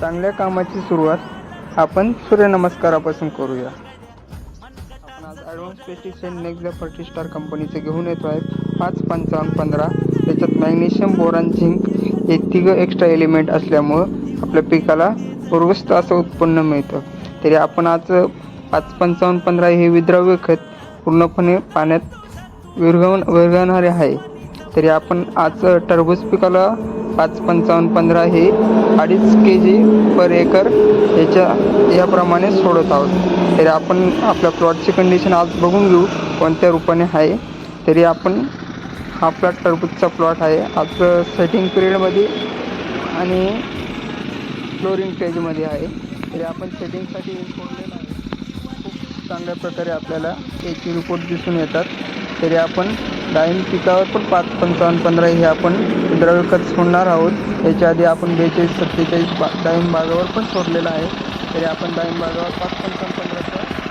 चांगल्या कामाची सुरुवात आपण सूर्यनमस्कारापासून करूया. आपण आज ॲडव्हान्स पेस्टिसाइड नेक्झा फर्टिस्टार कंपनीचे घेऊन येतो आहे 5-55-15. त्याच्यात मॅग्नेशियम, बोरान, झिंक हे तिघं एक्स्ट्रा एलिमेंट असल्यामुळं आपल्या पिकाला भरगोस्त असं उत्पन्न मिळतं. तरी आपण आज 5-55-15 हे विद्राव्य खत पूर्णपणे पाण्यात विरघळणारे आहे. तरी आपण आज टरबूज पिकाला 5-55-15 हे 2.5 kg पर एकर याप्रमाणे सोडत आहोत. तरी आपण आपल्या प्लॉटची कंडिशन आज बघून घेऊ कोणत्या रूपाने आहे. तरी आपण हा आपला टरबूजचा प्लॉट आहे. आज सेटिंग पिरियडमध्ये आणि फ्लोरिंग स्टेजमध्ये आहे. तरी आपण सेटिंगसाठी सोडलेलं आहे. खूप चांगल्या प्रकारे आपल्याला याची रिपोर्ट दिसून येतात. तरी आपण डाळिंब पिकावर पण 5-55-15 हे आपण द्रव्य खत सोडणार आहोत. याच्या आधी आपण 42-47 डाळिंब बागावर पण सोडलेलं आहे. तरी आपण डाळिंब बागावर 5-55-15चा